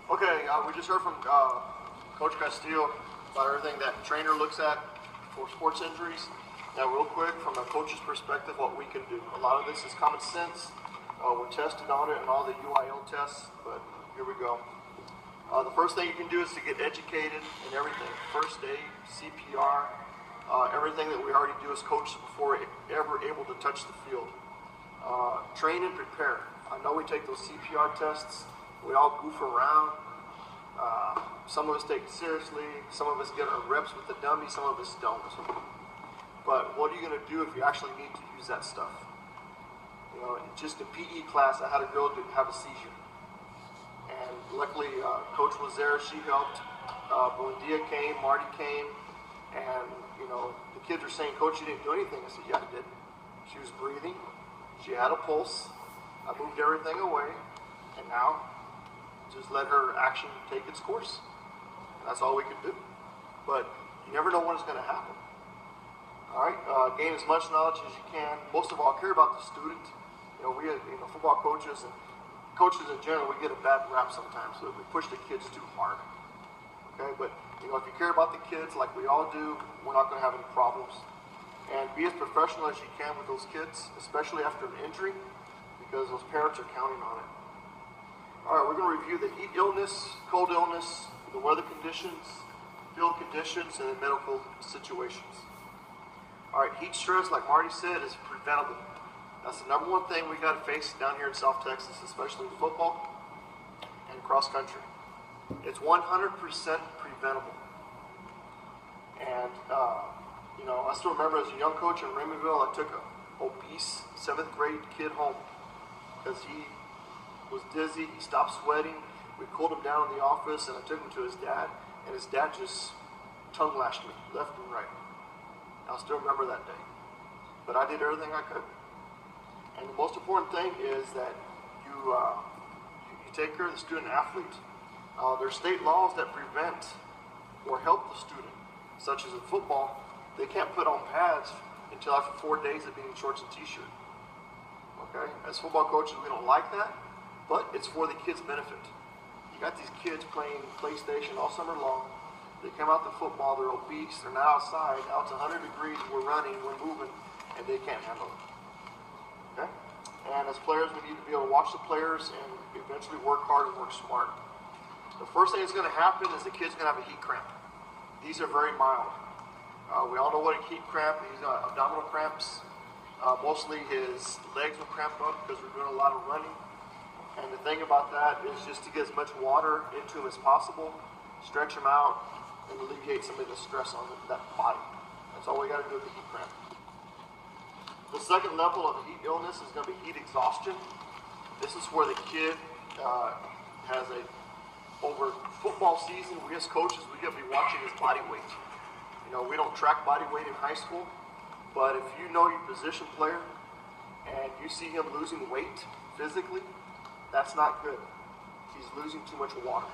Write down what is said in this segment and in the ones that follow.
Okay, we just heard from Coach Castillo about everything that trainer looks at for sports injuries. Now, real quick, from a coach's perspective, what we can do. A lot of this is common sense. We're tested on it and all the UIL tests, but here we go. The first thing you can do is to get educated in everything. First aid, CPR, everything that we already do as coaches before ever able to touch the field. Train and prepare. I know we take those CPR tests. We all goof around. Some of us take it seriously. Some of us get our reps with the dummy. Some of us don't. But what are you going to do if you actually need to use that stuff? You know, just in PE class, I had a girl have a seizure. And luckily, Coach was there. She helped. Buendia came. Marty came. And, you know, the kids were saying, Coach, you didn't do anything. I said, yeah, I did. She was breathing. She had a pulse. I moved everything away. And now, just let her action take its course. And that's all we could do. But you never know when it's going to happen. All right, gain as much knowledge as you can. Most of all, care about the student. You know, we, football coaches and coaches in general, we get a bad rap sometimes. So we push the kids too hard. Okay, but you know, if you care about the kids like we all do, we're not going to have any problems. And be as professional as you can with those kids, especially after an injury, because those parents are counting on it. All right, we're going to review the heat illness, cold illness, the weather conditions, field conditions, and the medical situations. All right, heat stress, like Marty said, is preventable. That's the number one thing we got to face down here in South Texas, especially in football and cross country. It's 100% preventable. And, you know, I still remember as a young coach in Raymondville, I took an obese 7th grade kid home because he was dizzy, he stopped sweating. We cooled him down in the office, and I took him to his dad, and his dad just tongue lashed me left and right. I'll still remember that day. But I did everything I could. And the most important thing is that you take care of the student athlete. There's state laws that prevent or help the student, such as in football, they can't put on pads until after 4 days of being in shorts and t-shirt. Okay? As football coaches, we don't like that, but it's for the kids' benefit. You got these kids playing PlayStation all summer long. They come out to football, they're obese, they're now outside, out to 100 degrees, we're running, we're moving, and they can't handle it. Okay? And as players, we need to be able to watch the players and eventually work hard and work smart. The first thing that's going to happen is the kid's going to have a heat cramp. These are very mild. We all know what a heat cramp is. He's got abdominal cramps. Mostly his legs will cramp up because we're doing a lot of running. And the thing about that is just to get as much water into him as possible, stretch him out, and alleviate some of the stress on that body. That's all we got to do with the heat cramp. The second level of heat illness is going to be heat exhaustion. This is where the kid has over football season, we as coaches, we got to be watching his body weight. You know, we don't track body weight in high school, but if you know your position player and you see him losing weight physically, that's not good. He's losing too much water.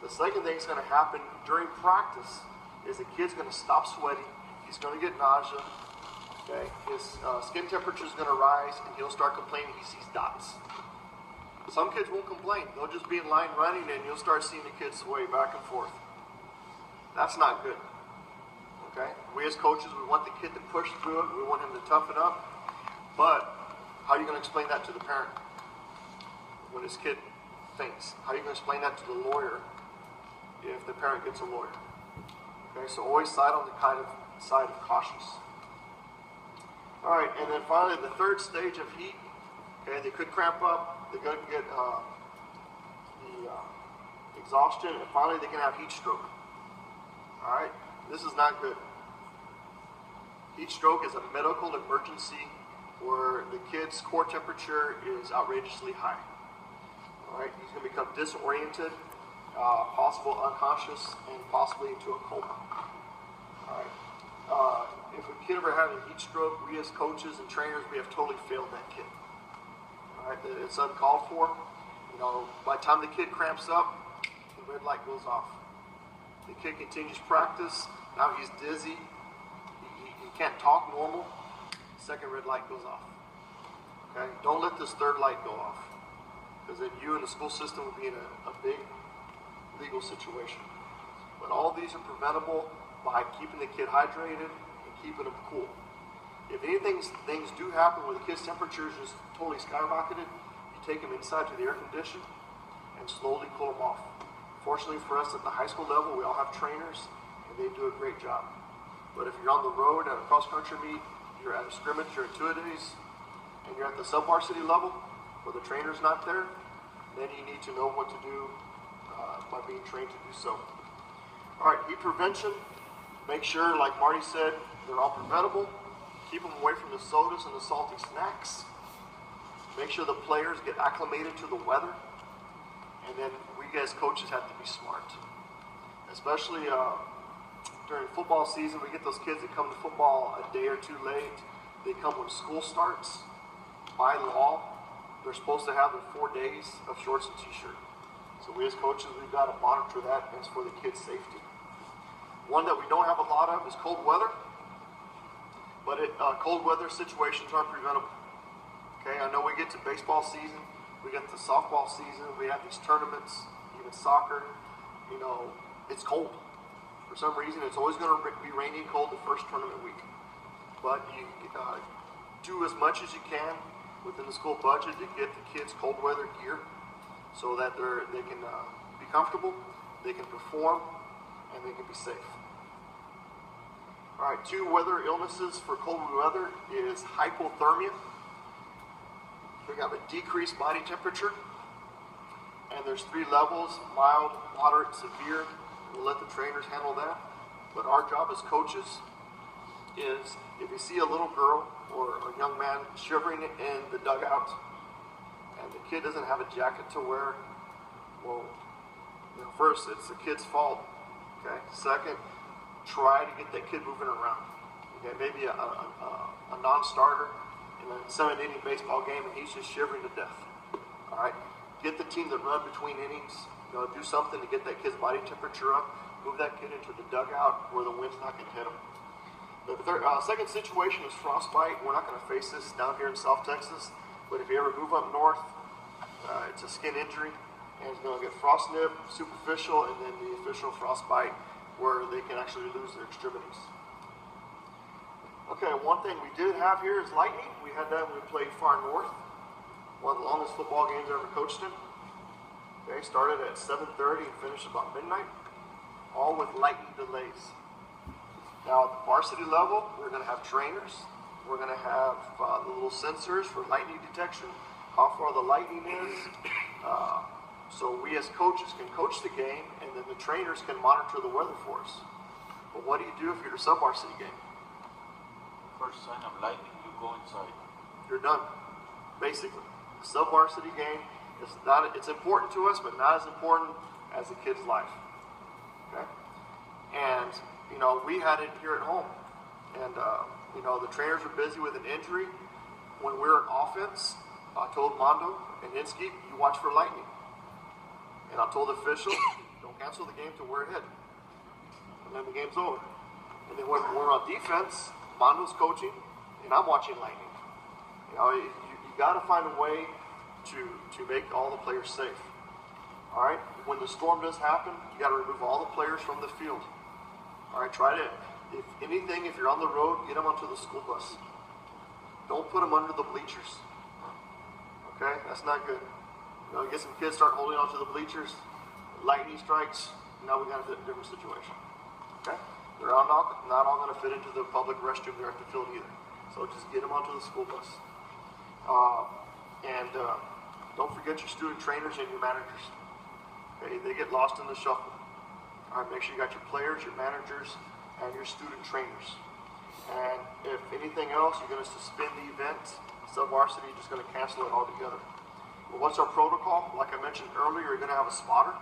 The second thing that's going to happen during practice is the kid's going to stop sweating. He's going to get nausea. Okay, his skin temperature is going to rise, and he'll start complaining he sees dots. Some kids won't complain. They'll just be in line running, and you'll start seeing the kids sway back and forth. That's not good. Okay, we as coaches, we want the kid to push through it. We want him to toughen up. But how are you going to explain that to the parent when his kid faints? How are you going to explain that to the lawyer if the parent gets a lawyer? Okay, so always side on the side of cautious. All right, and then finally the third stage of heat. Okay, they could cramp up, they're going to get the exhaustion, and finally they can have heat stroke. All right, this is not good. Heat stroke is a medical emergency where the kid's core temperature is outrageously high. All right, he's going to become disoriented, possible unconscious, and possibly into a coma. All right. If a kid ever had a heat stroke, we as coaches and trainers, we have totally failed that kid. All right, it's uncalled for. You know, by the time the kid cramps up, the red light goes off. The kid continues practice. Now he's dizzy. He can't talk normal. Second red light goes off. Okay, don't let this third light go off, because then you and the school system will be in a big legal situation. But all these are preventable by keeping the kid hydrated and keeping them cool. If things do happen where the kid's temperature is just totally skyrocketed, you take them inside to the air condition and slowly cool them off. Fortunately for us at the high school level, we all have trainers and they do a great job. But if you're on the road at a cross-country meet, you're at a scrimmage, you're at two-a-days, and you're at the sub-varsity level where the trainer's not there, then you need to know what to do by being trained to do so. All right, heat prevention. Make sure, like Marty said, they're all preventable. Keep them away from the sodas and the salty snacks. Make sure the players get acclimated to the weather. And then we as coaches have to be smart. Especially during football season, we get those kids that come to football a day or two late. They come when school starts. By law, they're supposed to have their 4 days of shorts and t-shirt. So we as coaches, we've got to monitor that, and it's for the kids' safety. One that we don't have a lot of is cold weather, but cold weather situations are preventable. Okay, I know we get to baseball season, we get to softball season, we have these tournaments, even soccer, you know, it's cold. For some reason, it's always going to be rainy and cold the first tournament week. But you do as much as you can within the school budget to get the kids cold weather gear so that they can be comfortable, they can perform, and they can be safe. All right, 2 weather illnesses for cold weather is hypothermia. We have a decreased body temperature, and there's 3 levels: mild, moderate, severe. We'll let the trainers handle that. But our job as coaches is, if you see a little girl or a young man shivering in the dugout, and the kid doesn't have a jacket to wear, well, first, it's the kid's fault. Okay. Second, try to get that kid moving around. Okay. Maybe a non-starter in a 7-inning baseball game, and he's just shivering to death. All right. Get the team that run between innings. Do something to get that kid's body temperature up. Move that kid into the dugout where the wind's not going to hit him. The second situation is frostbite. We're not going to face this down here in South Texas, but if you ever move up north, it's a skin injury, and it's going to get frost nip, superficial, and then the official frostbite, where they can actually lose their extremities. Okay, one thing we did have here is lightning. We had that when we played far north. One of the longest football games I ever coached in. Okay, started at 7:30 and finished about midnight, all with lightning delays. Now, at the varsity level, we're going to have trainers. We're going to have the little sensors for lightning detection, how far the lightning is. So we as coaches can coach the game, and then the trainers can monitor the weather for us. But what do you do if you're at a sub-varsity game? First sign of lightning, you go inside. You're done, basically. A sub-varsity game, it's important to us, but not as important as the kid's life. Okay? And we had it here at home, and the trainers were busy with an injury. When we were in offense, I told Mondo and Inskeep, you watch for lightning. And I told the official, don't cancel the game till we're ahead. And then the game's over. And then when we're on defense, Mondo's coaching, and I'm watching lightning. You got to find a way to make all the players safe. All right? When the storm does happen, you got to remove all the players from the field. All right, try to, if anything, if you're on the road, get them onto the school bus. Don't put them under the bleachers. Okay, that's not good. You get some kids start holding onto the bleachers, lightning strikes, now we got a different situation. Okay, they're not all going to fit into the public restroom there at the field either. So just get them onto the school bus. Don't forget your student trainers and your managers. Okay, they get lost in the shuffle. All right, make sure you got your players, your managers, and your student trainers. And if anything else, you're going to suspend the event. Sub-varsity, you're just going to cancel it altogether. Well, what's our protocol? Like I mentioned earlier, you're going to have a spotter.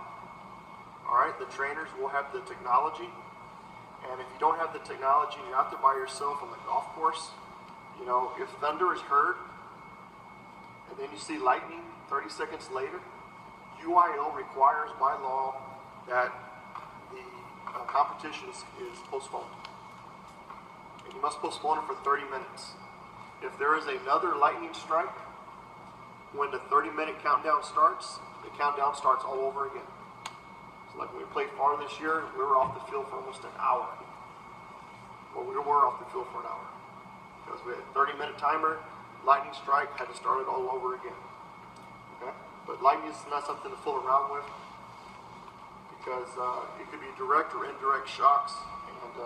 All right, the trainers will have the technology. And if you don't have the technology and you're out there by yourself on the golf course, if thunder is heard, and then you see lightning 30 seconds later, UIL requires by law that the competition is postponed. And you must postpone it for 30 minutes. If there is another lightning strike, when the 30-minute countdown starts, the countdown starts all over again. So like when we played far this year, we were off the field for almost an hour. Well, we were off the field for an hour because we had a 30-minute timer. Lightning strike, had to start it all over again. Okay, but lightning is not something to fool around with because it could be direct or indirect shocks, and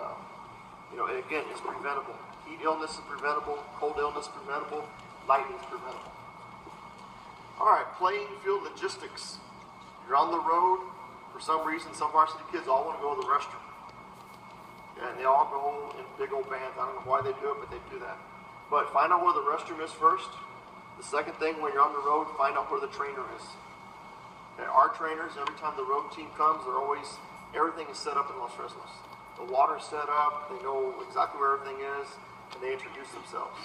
and again, it's preventable. Heat illness is preventable. Cold illness is preventable. Lightning is preventable. All right, playing field logistics. You're on the road. For some reason, some varsity kids all want to go to the restroom. And they all go in big old bands. I don't know why they do it, but they do that. But find out where the restroom is first. The second thing, when you're on the road, find out where the trainer is. Okay, our trainers, every time the road team comes, everything is set up in Los Fresnos. The water's set up, they know exactly where everything is, and they introduce themselves.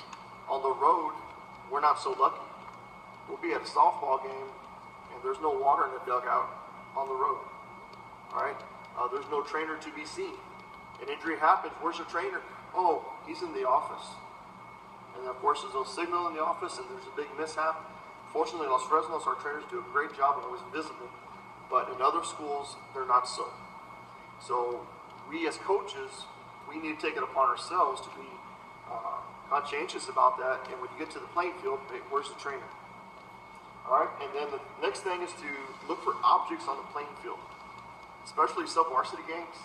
On the road, we're not so lucky. We'll be at a softball game, and there's no water in the dugout on the road. All right? There's no trainer to be seen. An injury happens, where's the trainer? Oh, he's in the office. And of course, there's no signal in the office, and there's a big mishap. Fortunately, Los Fresnos, our trainers do a great job and always visible. But in other schools, they're not so. So we as coaches, we need to take it upon ourselves to be conscientious about that. And when you get to the playing field, hey, where's the trainer? All right, and then the next thing is to look for objects on the playing field, especially sub-varsity games.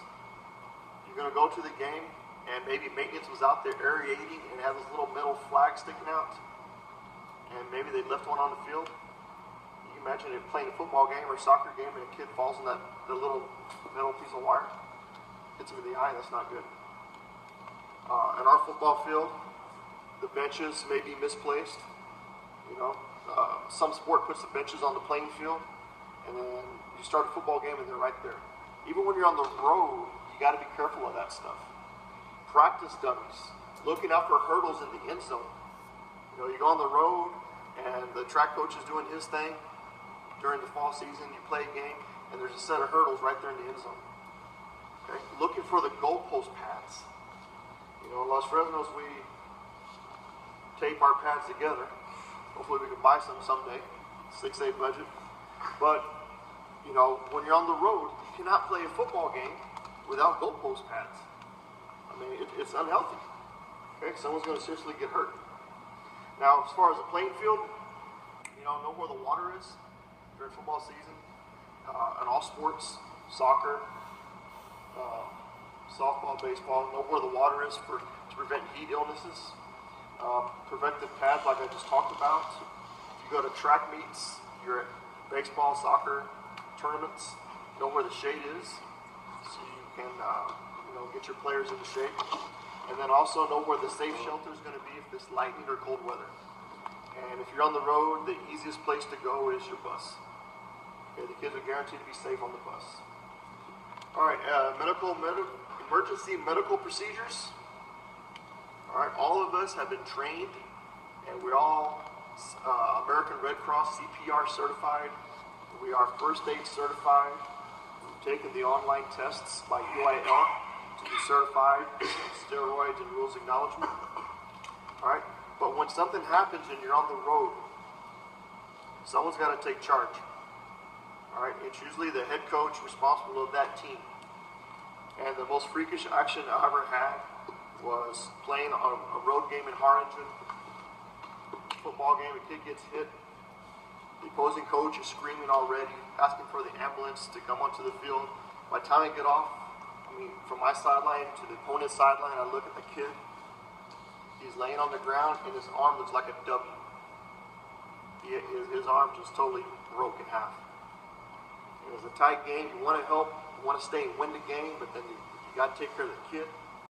You're going to go to the game, and maybe maintenance was out there aerating and had this little metal flag sticking out, and maybe they left one on the field. You can imagine it playing a football game or a soccer game, and a kid falls in that little metal piece of wire, hits him in the eye. That's not good. In our football field, the benches may be misplaced. Some sport puts the benches on the playing field, and then you start a football game and they're right there. Even when you're on the road, you got to be careful of that stuff. Practice dummies, looking out for hurdles in the end zone. You go on the road and the track coach is doing his thing during the fall season. You play a game and there's a set of hurdles right there in the end zone. Okay, looking for the goalpost pads. In Los Fresnos, we tape our pads together. Hopefully we can buy some someday. 6A budget. But when you're on the road, you cannot play a football game without goalpost pads. I mean, it's unhealthy. Okay, someone's going to seriously get hurt. Now, as far as the playing field, know where the water is during football season. In all sports, soccer, softball, baseball, know where the water is to prevent heat illnesses. Preventive pads, like I just talked about. If you go to track meets, you're at baseball, soccer tournaments, know where the shade is, so you can get your players into shape. And then also know where the safe shelter is going to be if it's lightning or cold weather. And if you're on the road, the easiest place to go is your bus. Okay, the kids are guaranteed to be safe on the bus. All right, emergency medical procedures. All right, all of us have been trained, and we're all American Red Cross CPR certified. We are first aid certified. We've taken the online tests by UIL to be certified in steroids and rules acknowledgement. All right, but when something happens and you're on the road, someone's got to take charge. All right, it's usually the head coach responsible of that team. And the most freakish action I ever had was playing a road game in Harlingen. Football game, a kid gets hit. The opposing coach is screaming already, asking for the ambulance to come onto the field. By the time I get off, from my sideline to the opponent's sideline, I look at the kid. He's laying on the ground, and his arm looks like a W. His arm just totally broke in half. It was a tight game. You want to help, you want to stay and win the game, but then you got to take care of the kid.